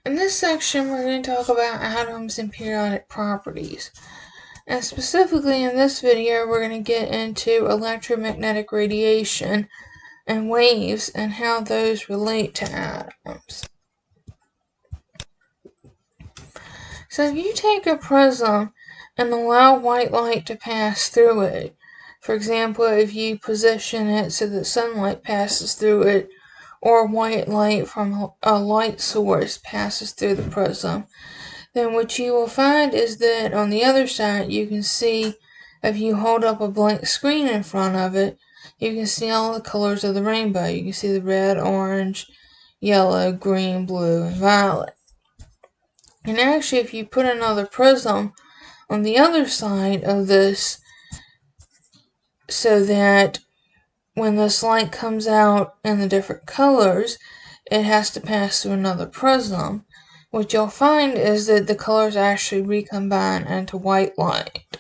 In this section, we're going to talk about atoms and periodic properties. And specifically in this video, we're going to get into electromagnetic radiation and waves and how those relate to atoms. So if you take a prism and allow white light to pass through it, for example, if you position it so that sunlight passes through it, or white light from a light source passes through the prism, then what you will find is that on the other side you can see, if you hold up a blank screen in front of it, you can see all the colors of the rainbow. You can see the red, orange, yellow, green, blue, and violet. And actually, if you put another prism on the other side of this, so that when this light comes out in the different colors, it has to pass through another prism, what you'll find is that the colors actually recombine into white light,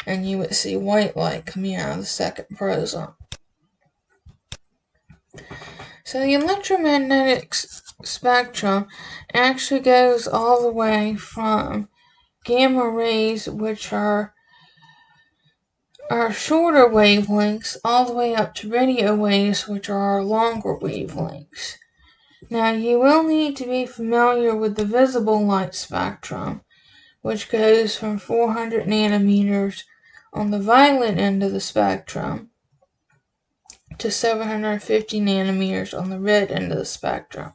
and you would see white light coming out of the second prism. So the electromagnetic spectrum actually goes all the way from gamma rays, which are shorter wavelengths, all the way up to radio waves, which are our longer wavelengths. Now, you will need to be familiar with the visible light spectrum, which goes from 400 nanometers on the violet end of the spectrum to 750 nanometers on the red end of the spectrum.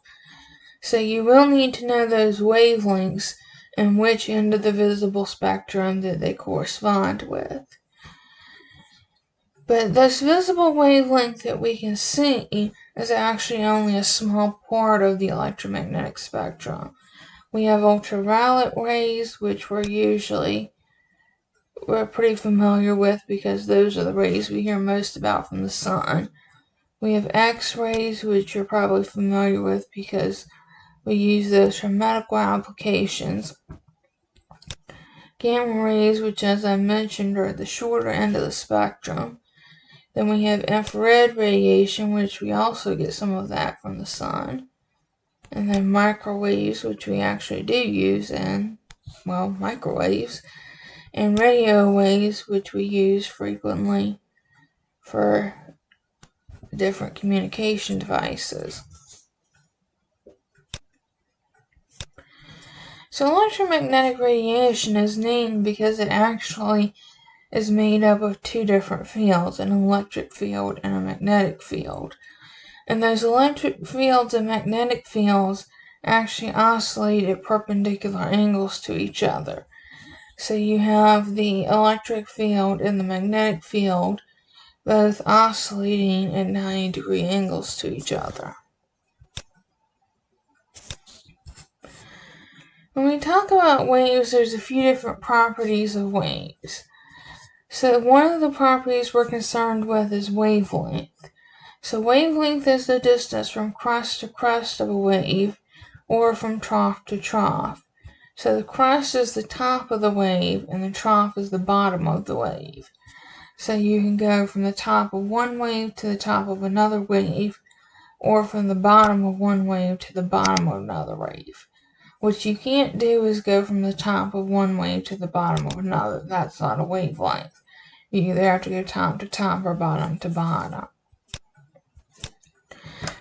So you will need to know those wavelengths and which end of the visible spectrum that they correspond with. But this visible wavelength that we can see is actually only a small part of the electromagnetic spectrum. We have ultraviolet rays, which we're pretty familiar with because those are the rays we hear most about from the sun. We have X-rays, which you're probably familiar with because we use those for medical applications. Gamma rays, which as I mentioned are the shorter end of the spectrum. Then we have infrared radiation, which we also get some of that from the sun. And then microwaves, which we actually do use in, microwaves. And radio waves, which we use frequently for different communication devices. So electromagnetic radiation is named because it actually is made up of two different fields, an electric field and a magnetic field. And those electric fields and magnetic fields actually oscillate at perpendicular angles to each other. So you have the electric field and the magnetic field both oscillating at 90-degree angles to each other. When we talk about waves, there's a few different properties of waves. So one of the properties we're concerned with is wavelength. So wavelength is the distance from crest to crest of a wave, or from trough to trough. So the crest is the top of the wave, and the trough is the bottom of the wave. So you can go from the top of one wave to the top of another wave, or from the bottom of one wave to the bottom of another wave. What you can't do is go from the top of one wave to the bottom of another. That's not a wavelength. You either have to go top to top or bottom to bottom.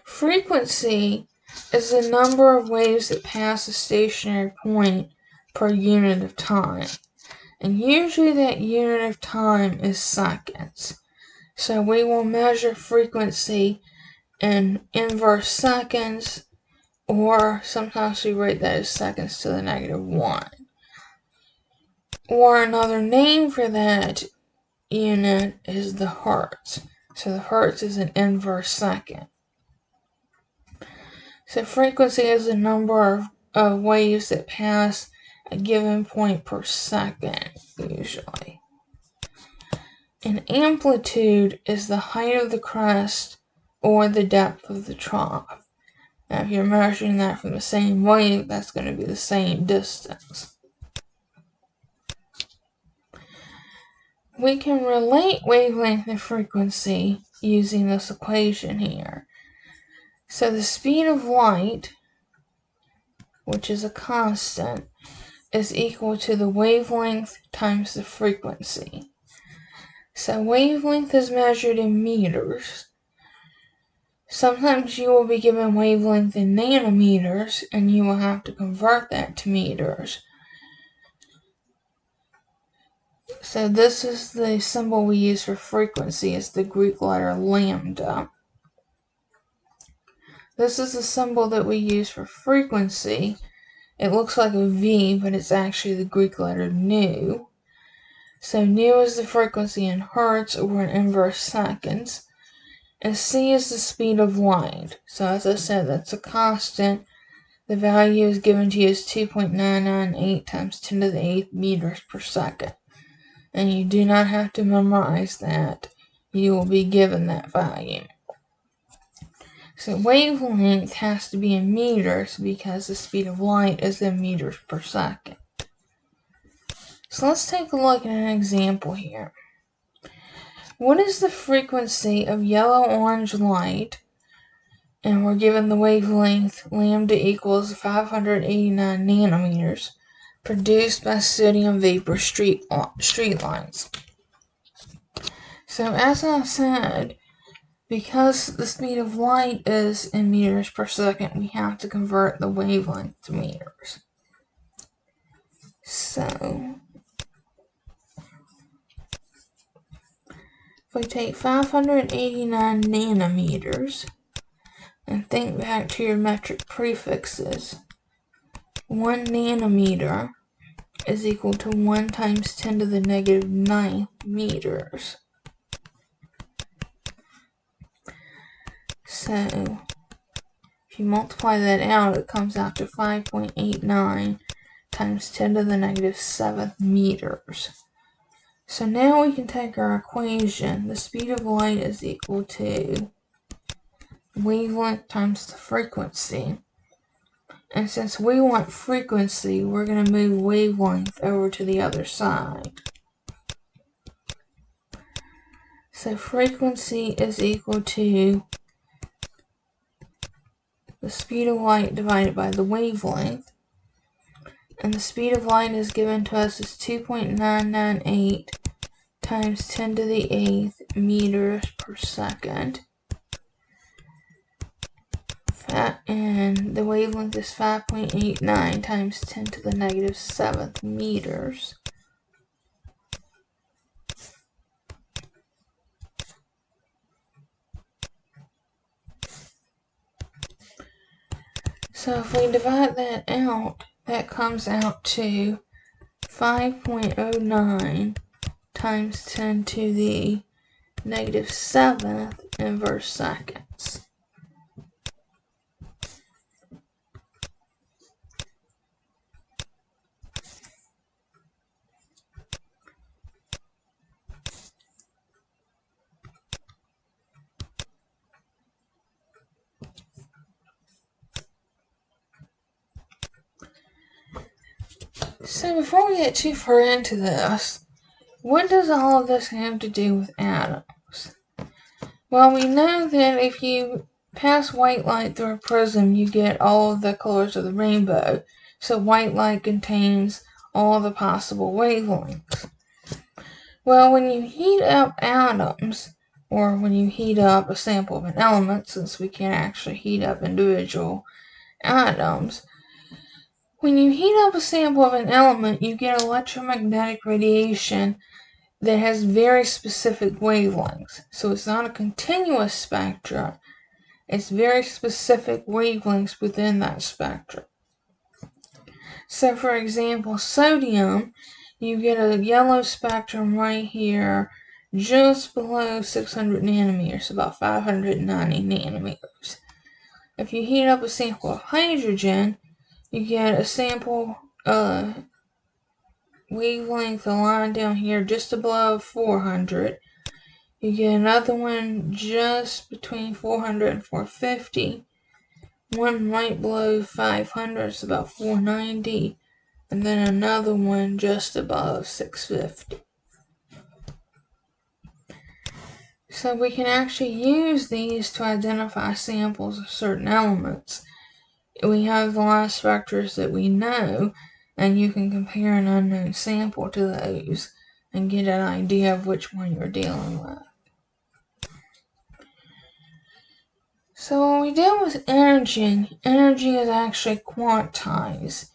Frequency is the number of waves that pass a stationary point per unit of time. And usually that unit of time is seconds. So we will measure frequency in inverse seconds, or sometimes we rate that as seconds to the -1. Or another name for that unit is the hertz. So the hertz is an inverse second. So frequency is the number of waves that pass a given point per second, usually. And amplitude is the height of the crest or the depth of the trough. Now, if you're measuring that from the same wave, that's going to be the same distance. We can relate wavelength and frequency using this equation here. So the speed of light, which is a constant, is equal to the wavelength times the frequency. So wavelength is measured in meters. Sometimes you will be given wavelength in nanometers, and you will have to convert that to meters. So this is the symbol we use for frequency. It's the Greek letter lambda. This is the symbol that we use for frequency. It looks like a V, but it's actually the Greek letter nu. So nu is the frequency in hertz or in inverse seconds. And c is the speed of light. So as I said, that's a constant. The value is given to you as 2.998 times 10 to the 8th meters per second. And you do not have to memorize that. You will be given that value. So wavelength has to be in meters because the speed of light is in meters per second. So let's take a look at an example here. What is the frequency of yellow-orange light? And we're given the wavelength lambda equals 589 nanometers produced by sodium vapor street lines. So as I said, because the speed of light is in meters per second, we have to convert the wavelength to meters. So if we take 589 nanometers and think back to your metric prefixes, 1 nanometer is equal to 1 times 10 to the negative 9th meters. So if you multiply that out, it comes out to 5.89 times 10 to the negative 7th meters. So now we can take our equation. The speed of light is equal to wavelength times the frequency. And since we want frequency, we're going to move wavelength over to the other side. So frequency is equal to the speed of light divided by the wavelength. And the speed of light is given to us as 2.998 times 10 to the 8th meters per second. And the wavelength is 5.89 times 10 to the negative 7th meters. So if we divide that out, that comes out to 5.09 times 10 to the negative 7th inverse seconds. So before we get too far into this, what does all of this have to do with atoms? Well, we know that if you pass white light through a prism, you get all of the colors of the rainbow. So white light contains all the possible wavelengths. Well, when you heat up atoms, or when you heat up a sample of an element, since we can't actually heat up individual atoms, when you heat up a sample of an element, you get electromagnetic radiation that has very specific wavelengths. So it's not a continuous spectrum. It's very specific wavelengths within that spectrum. So for example, sodium, you get a yellow spectrum right here, just below 600 nanometers, about 590 nanometers. If you heat up a sample of hydrogen, you get a sample wavelength line down here just above 400. You get another one just between 400 and 450. One right below 500, it's about 490. And then another one just above 650. So we can actually use these to identify samples of certain elements. we have the last factors that we know, and you can compare an unknown sample to those and get an idea of which one you're dealing with. So when we deal with energy, energy is actually quantized,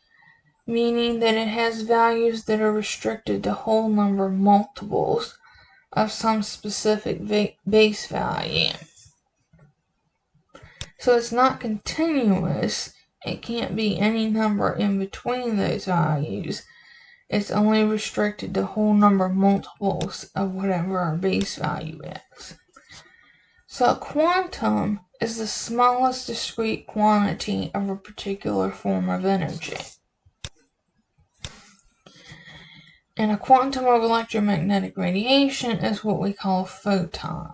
meaning that it has values that are restricted to whole number multiples of some specific base value. So it's not continuous. It can't be any number in between those values. It's only restricted to whole number multiples of whatever our base value is. So a quantum is the smallest discrete quantity of a particular form of energy. And a quantum of electromagnetic radiation is what we call a photon.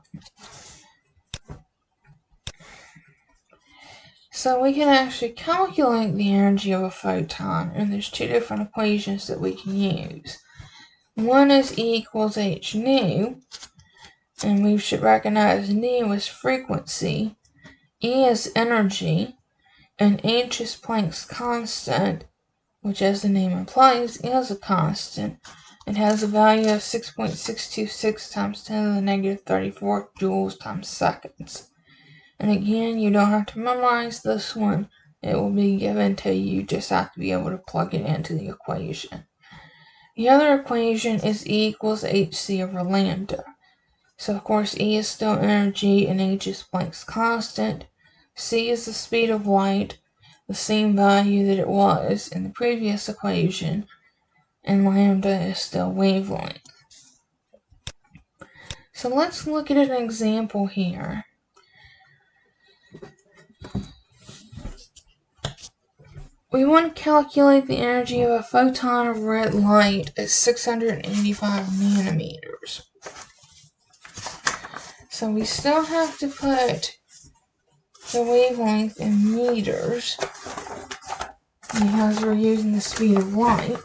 So we can actually calculate the energy of a photon, and there's two different equations that we can use. One is E equals h nu, and we should recognize nu as frequency, E is energy, and h is Planck's constant, which, as the name implies, is a constant. It has a value of 6.626 times 10 to the negative 34 joules times seconds. And again, you don't have to memorize this one. It will be given to you. You just have to be able to plug it into the equation. The other equation is E equals hc over lambda. So of course E is still energy and h is Planck's constant. C is the speed of light, the same value that it was in the previous equation, and lambda is still wavelength. So let's look at an example here. We want to calculate the energy of a photon of red light at 685 nanometers. So we still have to put the wavelength in meters because we're using the speed of light.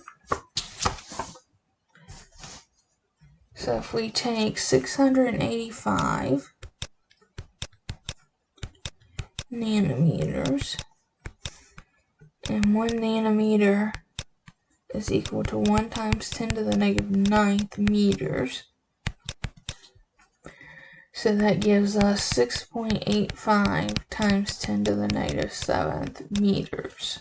So if we take 685 nanometers, and 1 nanometer is equal to 1 times 10 to the negative 9th meters. So that gives us 6.85 times 10 to the negative 7th meters.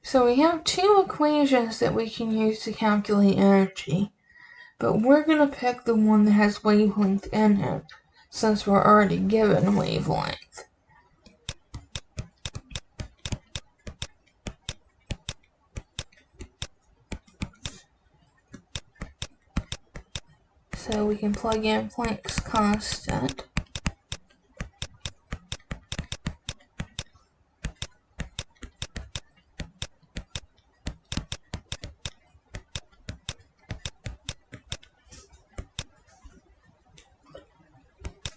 So we have two equations that we can use to calculate energy, but we're going to pick the one that has wavelength in it, since we're already given wavelength. So we can plug in Planck's constant.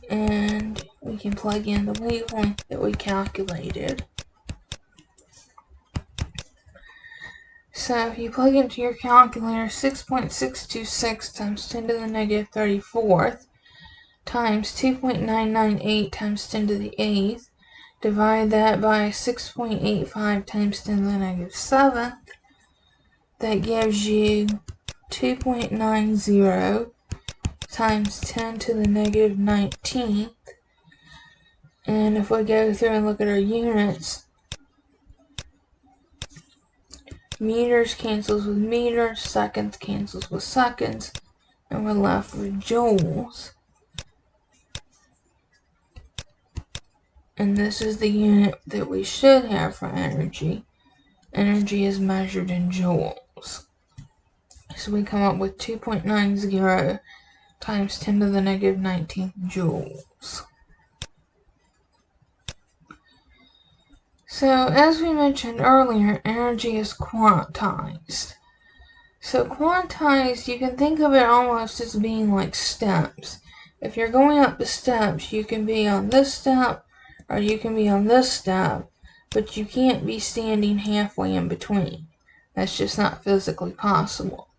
And we can plug in the wavelength that we calculated. So if you plug into your calculator 6.626 times 10 to the negative 34th times 2.998 times 10 to the 8th, divide that by 6.85 times 10 to the negative 7th, that gives you 2.90 times 10 to the negative 19th. And if we go through and look at our units, meters cancels with meters, seconds cancels with seconds, and we're left with joules. And this is the unit that we should have for energy. Energy is measured in joules. So we come up with 2.90 times 10 to the negative 19th joules. So as we mentioned earlier, energy is quantized. So quantized, you can think of it almost as being like steps. If you're going up the steps, you can be on this step or you can be on this step, but you can't be standing halfway in between. That's just not physically possible.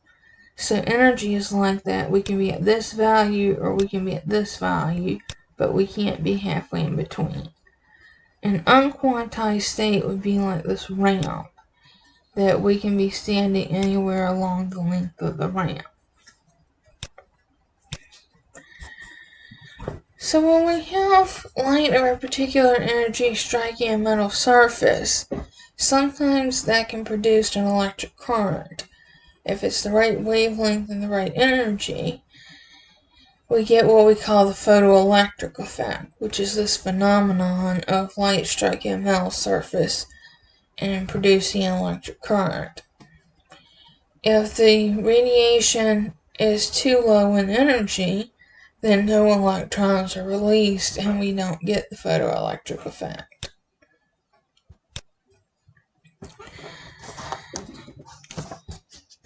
So energy is like that. We can be at this value or we can be at this value, but we can't be halfway in between. An unquantized state would be like this ramp, that we can be standing anywhere along the length of the ramp. So when we have light of a particular energy striking a metal surface, sometimes that can produce an electric current. If it's the right wavelength and the right energy, we get what we call the photoelectric effect, which is this phenomenon of light striking a metal surface and producing an electric current. If the radiation is too low in energy, then no electrons are released and we don't get the photoelectric effect.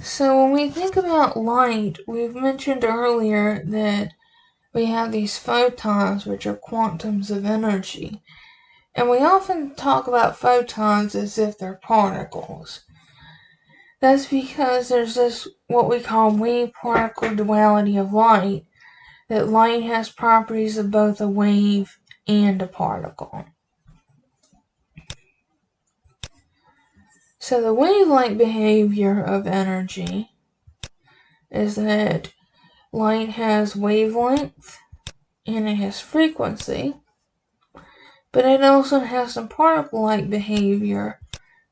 So when we think about light, we've mentioned earlier that we have these photons, which are quantums of energy. And we often talk about photons as if they're particles. That's because there's this, what we call wave-particle duality of light, that light has properties of both a wave and a particle. So the wavelength behavior of energy is that light has wavelength and it has frequency, but it also has some particle-like behavior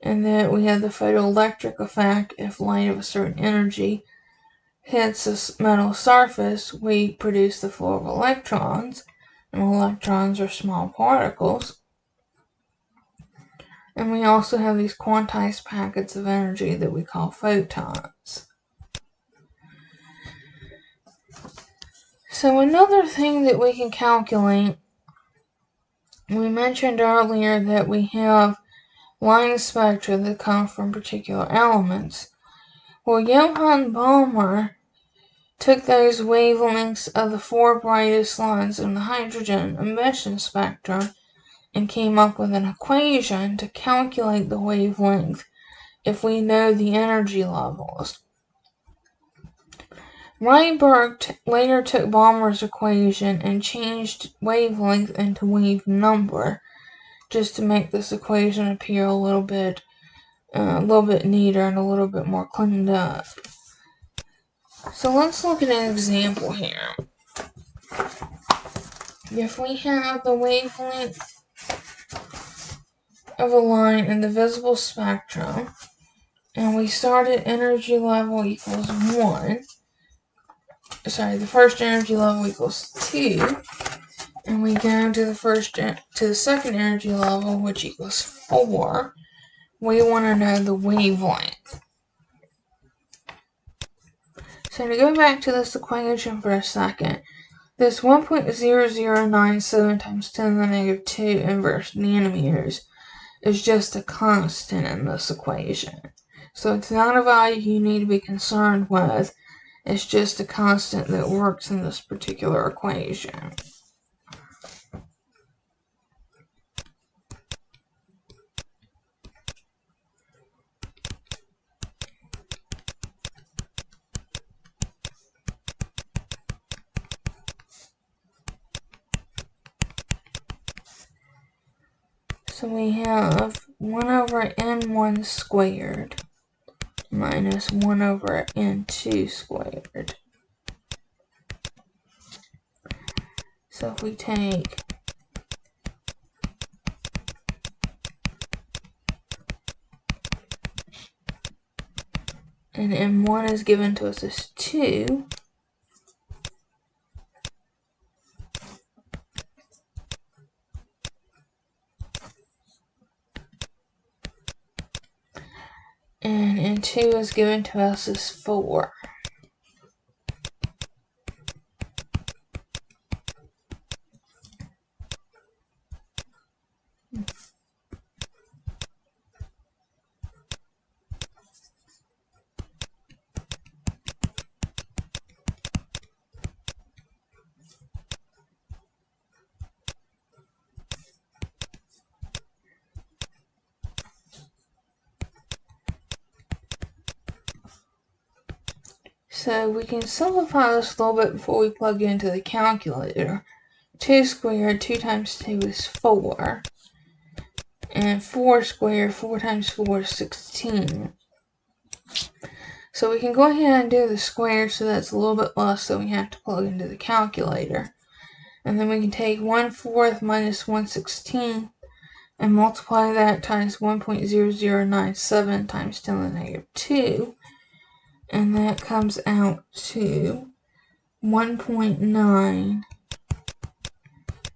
in that we have the photoelectric effect. If light of a certain energy hits a metal surface, we produce the flow of electrons, and electrons are small particles. And we also have these quantized packets of energy that we call photons. So another thing that we can calculate, we mentioned earlier that we have line spectra that come from particular elements. Well, Johann Balmer took those wavelengths of the 4 brightest lines in the hydrogen emission spectrum and came up with an equation to calculate the wavelength if we know the energy levels. Rydberg later took Balmer's equation and changed wavelength into wave number just to make this equation appear a little bit neater and a little bit more cleaned up. So let's look at an example here. If we have the wavelength of a line in the visible spectrum, and we start at energy level equals 1, the first energy level equals 2, and we go to the second energy level, which equals 4, we want to know the wavelength. So to go back to this equation for a second, this 1.0097 times 10 to the negative 2 inverse nanometers is just a constant in this equation. So it's not a value you need to be concerned with. It's just a constant that works in this particular equation. So we have 1 over n1 squared minus 1 over n2 squared. So if we take and n1 is given to us as 2, and n2 is given to us as 4. So we can simplify this a little bit before we plug it into the calculator. 2 squared, 2 times 2 is 4. And 4 squared, 4 times 4 is 16. So we can go ahead and do the square, so that's a little bit less than we have to plug into the calculator. And then we can take 1/4 minus 1/16 and multiply that times 1.0097 times 10 to the negative 2. And that comes out to 1.9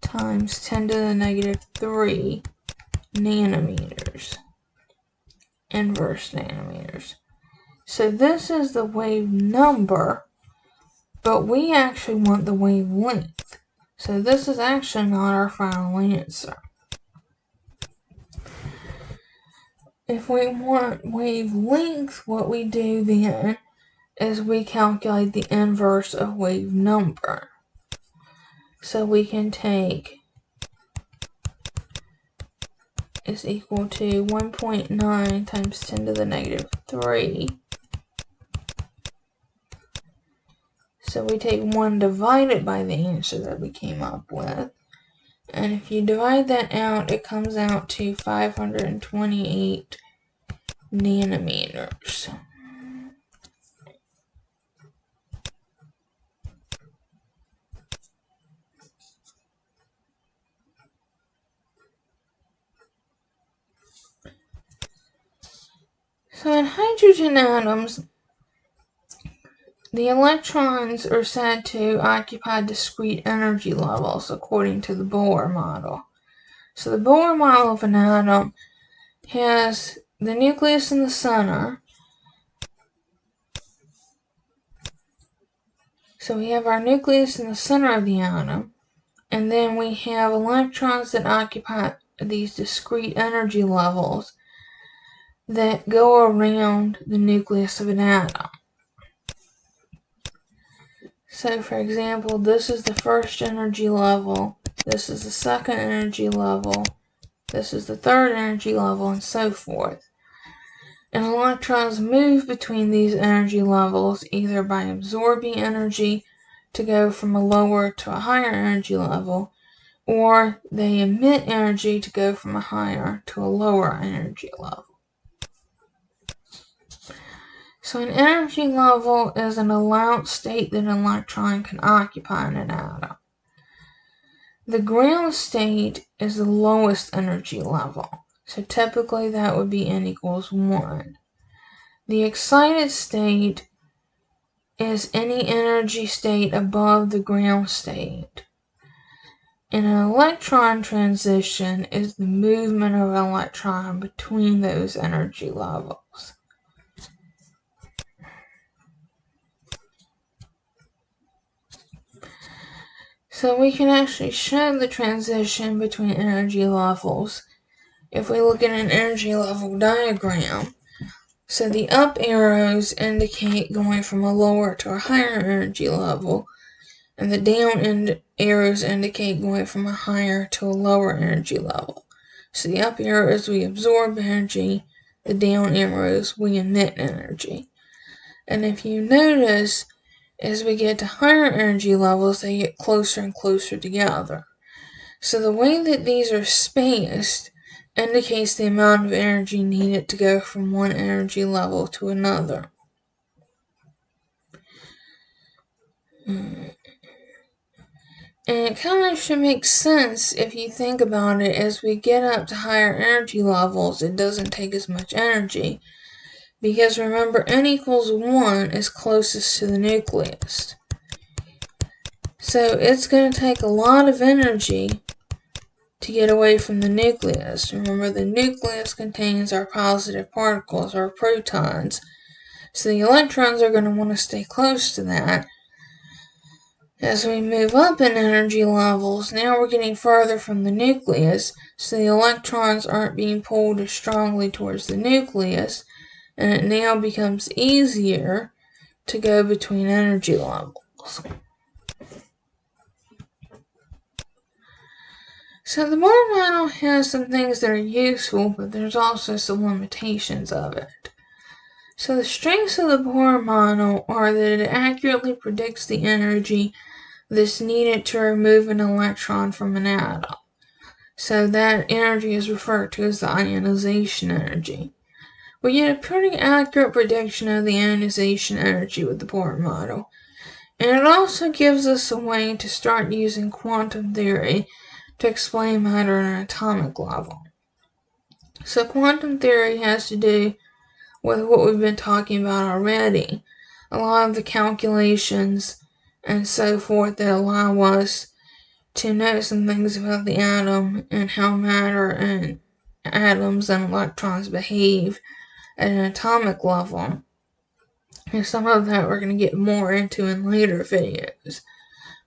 times 10 to the negative 3 nanometers, inverse nanometers. So this is the wave number, but we actually want the wavelength. So this is actually not our final answer. If we want wavelength, what we do then is we calculate the inverse of wave number. So we can take is equal to 1.9 times 10 to the negative 3. So we take 1 divided by the answer that we came up with. And if you divide that out, it comes out to 528 nanometers. So in hydrogen atoms, the electrons are said to occupy discrete energy levels according to the Bohr model. So the Bohr model of an atom has the nucleus in the center. So we have our nucleus in the center of the atom, and then we have electrons that occupy these discrete energy levels that go around the nucleus of an atom. So for example, this is the first energy level, this is the second energy level, this is the third energy level, and so forth. And electrons move between these energy levels either by absorbing energy to go from a lower to a higher energy level, or they emit energy to go from a higher to a lower energy level. So an energy level is an allowed state that an electron can occupy in an atom. The ground state is the lowest energy level. So typically that would be n equals 1. The excited state is any energy state above the ground state. And an electron transition is the movement of an electron between those energy levels. So we can actually show the transition between energy levels if we look at an energy level diagram. So the up arrows indicate going from a lower to a higher energy level, and the down arrows indicate going from a higher to a lower energy level. So the up arrows, we absorb energy, the down arrows, we emit energy. And if you notice, as we get to higher energy levels, they get closer and closer together. So the way that these are spaced indicates the amount of energy needed to go from one energy level to another. And it kind of should make sense if you think about it. As we get up to higher energy levels, it doesn't take as much energy. Because remember, n equals 1 is closest to the nucleus. So it's going to take a lot of energy to get away from the nucleus. Remember, the nucleus contains our positive particles, our protons. So the electrons are going to want to stay close to that. As we move up in energy levels, now we're getting further from the nucleus, so the electrons aren't being pulled as strongly towards the nucleus, and it now becomes easier to go between energy levels. So the Bohr model has some things that are useful, but there's also some limitations of it. So the strengths of the Bohr model are that it accurately predicts the energy that's needed to remove an electron from an atom. So that energy is referred to as the ionization energy. We get a pretty accurate prediction of the ionization energy with the Bohr model. And it also gives us a way to start using quantum theory to explain matter at an atomic level. So quantum theory has to do with what we've been talking about already. A lot of the calculations and so forth that allow us to know some things about the atom and how matter and atoms and electrons behave at an atomic level. And some of that we're going to get more into in later videos.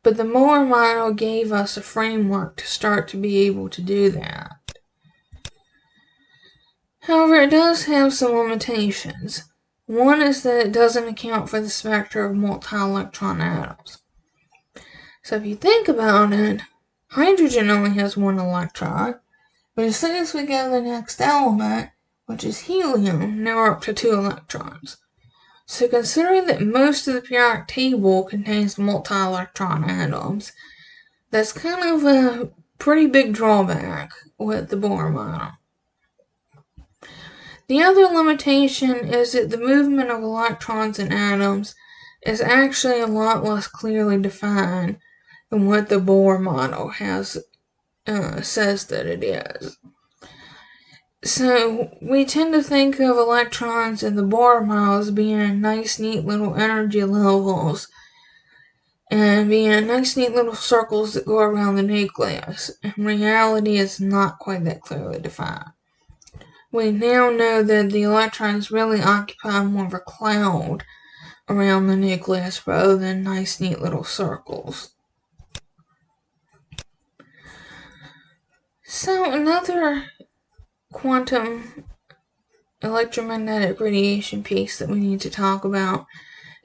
But the Bohr model gave us a framework to start to be able to do that. However, it does have some limitations. One is that it doesn't account for the spectra of multi-electron atoms. So if you think about it, hydrogen only has one electron, but as soon as we go to the next element, which is helium, now we're up to 2 electrons. So considering that most of the periodic table contains multi-electron atoms, that's kind of a pretty big drawback with the Bohr model. The other limitation is that the movement of electrons and atoms is actually a lot less clearly defined than what the Bohr model says that it is. So we tend to think of electrons in the Bohr model as being nice, neat little energy levels and being nice, neat little circles that go around the nucleus. In reality, it's not quite that clearly defined. We now know that the electrons really occupy more of a cloud around the nucleus rather than nice, neat little circles. So another quantum electromagnetic radiation piece that we need to talk about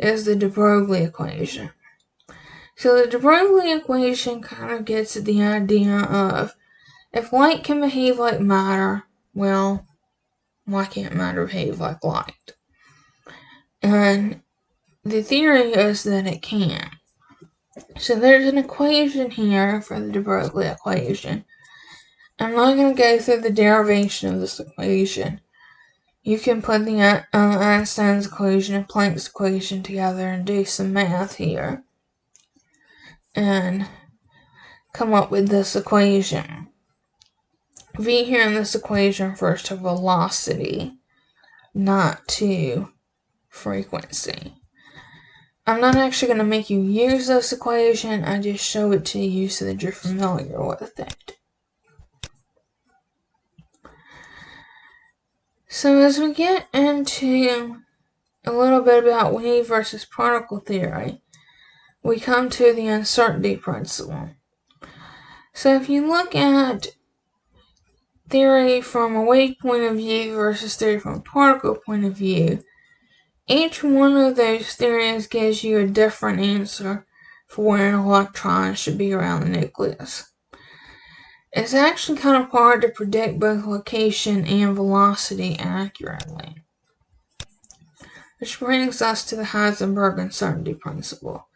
is the de Broglie equation. So the de Broglie equation kind of gets at the idea of if light can behave like matter, well, why can't matter behave like light? And the theory is that it can. So there's an equation here for the de Broglie equation. I'm not going to go through the derivation of this equation. You can put the Einstein's equation and Planck's equation together and do some math here and come up with this equation. V here in this equation refers to velocity, not to frequency. I'm not actually going to make you use this equation, I just show it to you so that you're familiar with it. So as we get into a little bit about wave versus particle theory, we come to the uncertainty principle. So if you look at theory from a wave point of view versus theory from a particle point of view, each one of those theories gives you a different answer for where an electron should be around the nucleus. It's actually kind of hard to predict both location and velocity accurately. Which brings us to the Heisenberg uncertainty principle.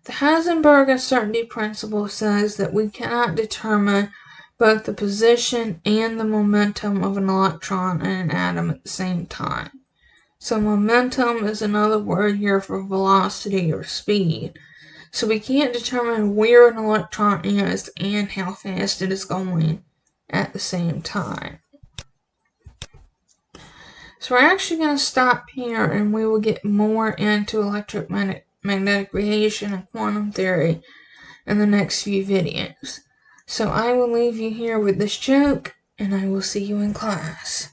The Heisenberg uncertainty principle says that we cannot determine both the position and the momentum of an electron and an atom at the same time. So momentum is another word here for velocity or speed. So we can't determine where an electron is and how fast it is going at the same time. So we're actually going to stop here and we will get more into electromagnetic radiation and quantum theory in the next few videos. So I will leave you here with this joke and I will see you in class.